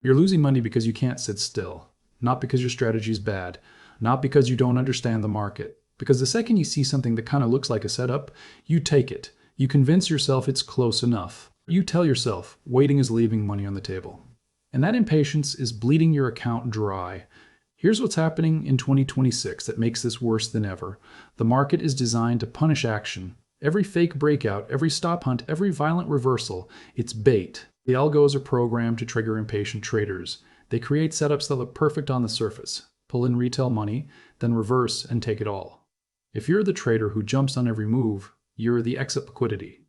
You're losing money because you can't sit still, not because your strategy is bad, not because you don't understand the market. Because the second you see something that kind of looks like a setup, you take it. You convince yourself it's close enough. You tell yourself waiting is leaving money on the table. And that impatience is bleeding your account dry. Here's what's happening in 2026 that makes this worse than ever. The market is designed to punish action. Every fake breakout, every stop hunt, every violent reversal, it's bait. The algos are programmed to trigger impatient traders. They create setups that look perfect on the surface, pull in retail money, then reverse and take it all. If you're the trader who jumps on every move, you're the exit liquidity.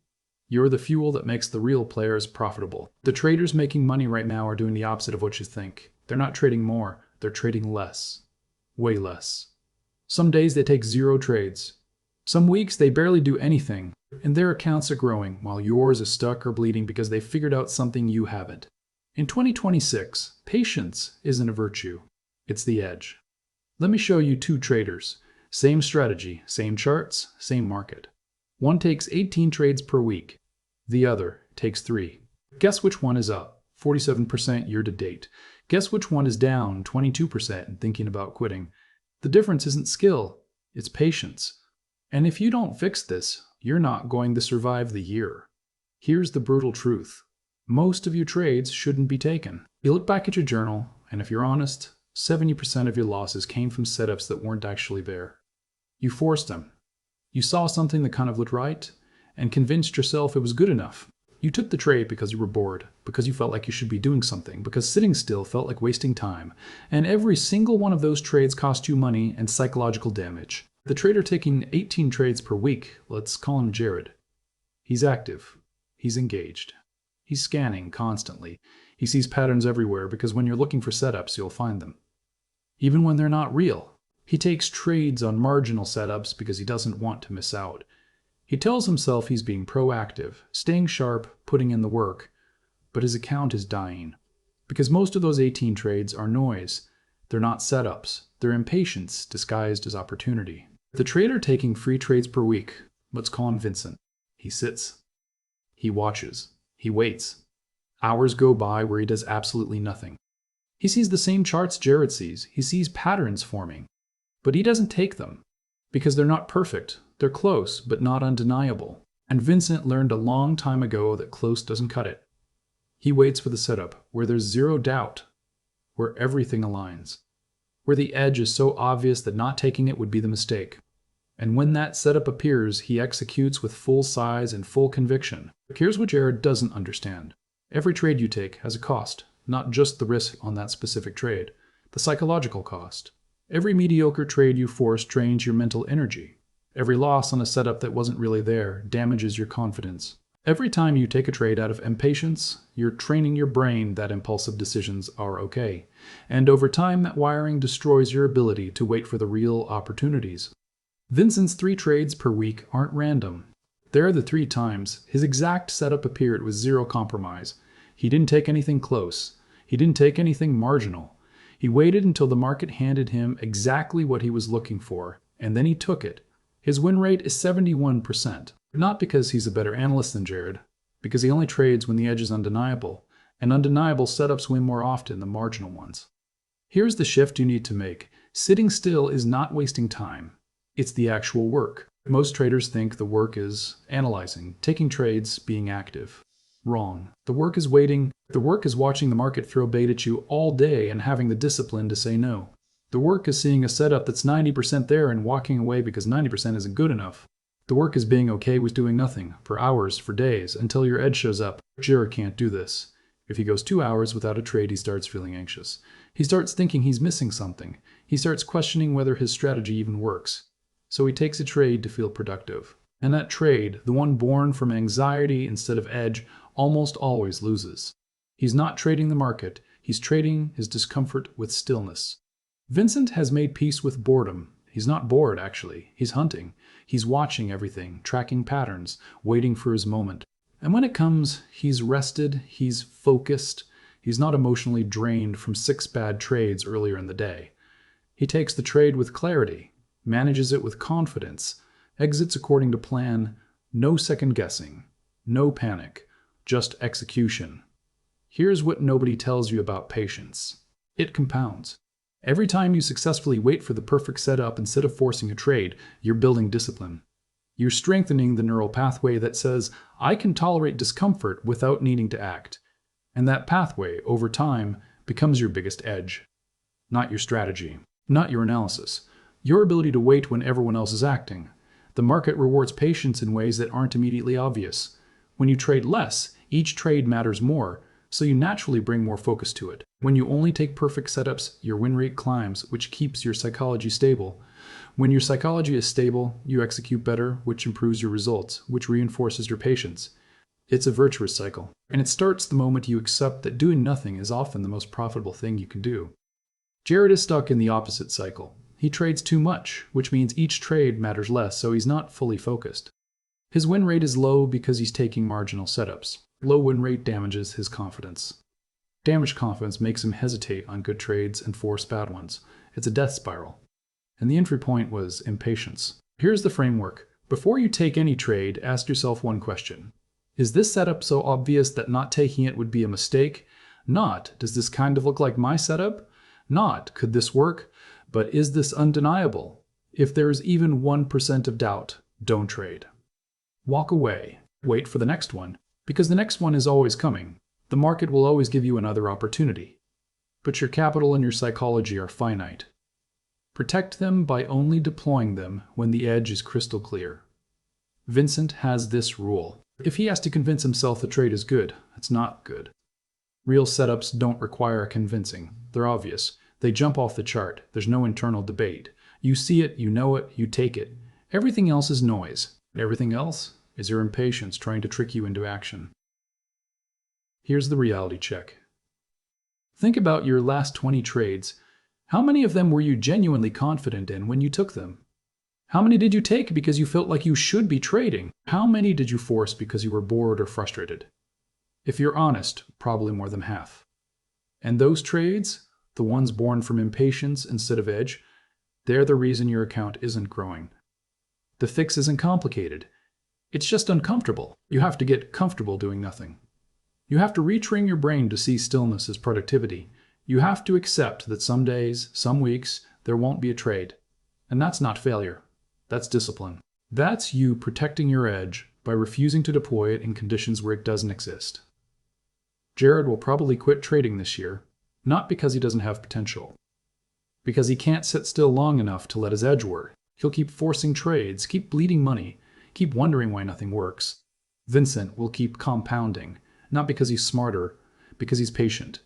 You're the fuel that makes the real players profitable. The traders making money right now are doing the opposite of what you think. They're not trading more, they're trading less. Way less. Some days they take 0 trades. Some weeks they barely do anything, and their accounts are growing while yours is stuck or bleeding because they figured out something you haven't. In 2026, patience isn't a virtue, it's the edge. Let me show you 2 traders. Same strategy, same charts, same market. One takes 18 trades per week. The other takes 3. Guess which one is up, 47% year to date. Guess which one is down, 22% and thinking about quitting. The difference isn't skill, it's patience. And if you don't fix this, you're not going to survive the year. Here's the brutal truth. Most of your trades shouldn't be taken. You look back at your journal, and if you're honest, 70% of your losses came from setups that weren't actually there. You forced them. You saw something that kind of looked right, and convinced yourself it was good enough. You took the trade because you were bored, because you felt like you should be doing something, because sitting still felt like wasting time. And every single one of those trades cost you money and psychological damage. The trader taking 18 trades per week, let's call him Jared. He's active. He's engaged. He's scanning constantly. He sees patterns everywhere because when you're looking for setups, you'll find them. Even when they're not real. He takes trades on marginal setups because he doesn't want to miss out. He tells himself he's being proactive, staying sharp, putting in the work. But his account is dying. Because most of those 18 trades are noise. They're not setups. They're impatience disguised as opportunity. The trader taking free trades per week, let's call him Vincent. He sits. He watches. He waits. Hours go by where he does absolutely nothing. He sees the same charts Jared sees. He sees patterns forming. But he doesn't take them. Because they're not perfect. They're close, but not undeniable. And Vincent learned a long time ago that close doesn't cut it. He waits for the setup, where there's 0 doubt. Where everything aligns. Where the edge is so obvious that not taking it would be the mistake. And when that setup appears, he executes with full size and full conviction. Here's what Jared doesn't understand. Every trade you take has a cost, not just the risk on that specific trade, the psychological cost. Every mediocre trade you force drains your mental energy. Every loss on a setup that wasn't really there damages your confidence. Every time you take a trade out of impatience, you're training your brain that impulsive decisions are okay. And over time, that wiring destroys your ability to wait for the real opportunities. Vincent's 3 trades per week aren't random. There are the 3 times his exact setup appeared with 0 compromise. He didn't take anything close. He didn't take anything marginal. He waited until the market handed him exactly what he was looking for, and then he took it. His win rate is 71%. Not because he's a better analyst than Jared, because he only trades when the edge is undeniable, and undeniable setups win more often than marginal ones. Here's the shift you need to make. Sitting still is not wasting time. It's the actual work. Most traders think the work is analyzing, taking trades, being active. Wrong. The work is waiting. The work is watching the market throw bait at you all day and having the discipline to say no. The work is seeing a setup that's 90% there and walking away because 90% isn't good enough. The work is being okay with doing nothing, for hours, for days, until your edge shows up. Jared can't do this. If he goes 2 hours without a trade, he starts feeling anxious. He starts thinking he's missing something. He starts questioning whether his strategy even works. So he takes a trade to feel productive. And that trade, the one born from anxiety instead of edge, almost always loses. He's not trading the market, he's trading his discomfort with stillness. Vincent has made peace with boredom. He's not bored, actually. He's hunting. He's watching everything, tracking patterns, waiting for his moment. And when it comes, he's rested, he's focused. He's not emotionally drained from 6 bad trades earlier in the day. He takes the trade with clarity, manages it with confidence, exits according to plan, no second guessing, no panic, just execution. Here's what nobody tells you about patience. It compounds. Every time you successfully wait for the perfect setup instead of forcing a trade, you're building discipline. You're strengthening the neural pathway that says, I can tolerate discomfort without needing to act. And that pathway, over time, becomes your biggest edge. Not your strategy, not your analysis, your ability to wait when everyone else is acting. The market rewards patience in ways that aren't immediately obvious. When you trade less, each trade matters more, so you naturally bring more focus to it. When you only take perfect setups, your win rate climbs, which keeps your psychology stable. When your psychology is stable, you execute better, which improves your results, which reinforces your patience. It's a virtuous cycle, and it starts the moment you accept that doing nothing is often the most profitable thing you can do. Jared is stuck in the opposite cycle. He trades too much, which means each trade matters less, so he's not fully focused. His win rate is low because he's taking marginal setups. Low win rate damages his confidence. Damaged confidence makes him hesitate on good trades and force bad ones. It's a death spiral. And the entry point was impatience. Here's the framework. Before you take any trade, ask yourself one question. Is this setup so obvious that not taking it would be a mistake? Not, does this kind of look like my setup? Not, could this work? But is this undeniable? If there is even 1% of doubt, don't trade. Walk away. Wait for the next one, because the next one is always coming. The market will always give you another opportunity. But your capital and your psychology are finite. Protect them by only deploying them when the edge is crystal clear. Vincent has this rule. If he has to convince himself the trade is good, it's not good. Real setups don't require convincing. They're obvious. They jump off the chart. There's no internal debate. You see it, you know it, you take it. Everything else is noise. Everything else is your impatience trying to trick you into action. Here's the reality check. Think about your last 20 trades. How many of them were you genuinely confident in when you took them? How many did you take because you felt like you should be trading? How many did you force because you were bored or frustrated? If you're honest, probably more than half. And those trades, the ones born from impatience instead of edge, they're the reason your account isn't growing. The fix isn't complicated. It's just uncomfortable. You have to get comfortable doing nothing. You have to retrain your brain to see stillness as productivity. You have to accept that some days, some weeks, there won't be a trade. And that's not failure. That's discipline. That's you protecting your edge by refusing to deploy it in conditions where it doesn't exist. Jared will probably quit trading this year, not because he doesn't have potential, because he can't sit still long enough to let his edge work. He'll keep forcing trades, keep bleeding money, keep wondering why nothing works. Vincent will keep compounding, not because he's smarter, because he's patient,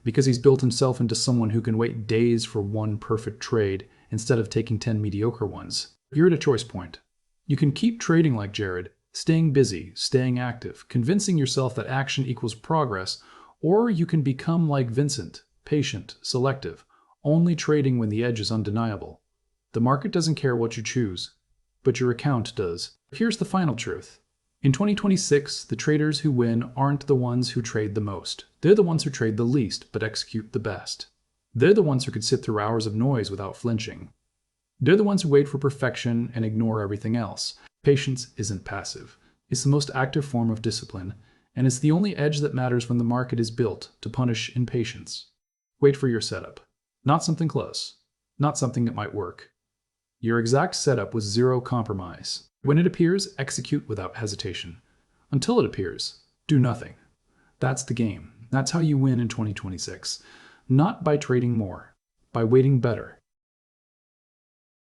because he's built himself into someone who can wait days for one perfect trade instead of taking 10 mediocre ones. You're at a choice point. You can keep trading like Jared, staying busy, staying active, convincing yourself that action equals progress, or you can become like Vincent, patient, selective, only trading when the edge is undeniable. The market doesn't care what you choose, but your account does. Here's the final truth. In 2026, the traders who win aren't the ones who trade the most. They're the ones who trade the least, but execute the best. They're the ones who could sit through hours of noise without flinching. They're the ones who wait for perfection and ignore everything else. Patience isn't passive. It's the most active form of discipline, and it's the only edge that matters when the market is built to punish impatience. Wait for your setup. Not something close. Not something that might work. Your exact setup with zero compromise. When it appears, execute without hesitation. Until it appears, do nothing. That's the game. That's how you win in 2026. Not by trading more, by waiting better,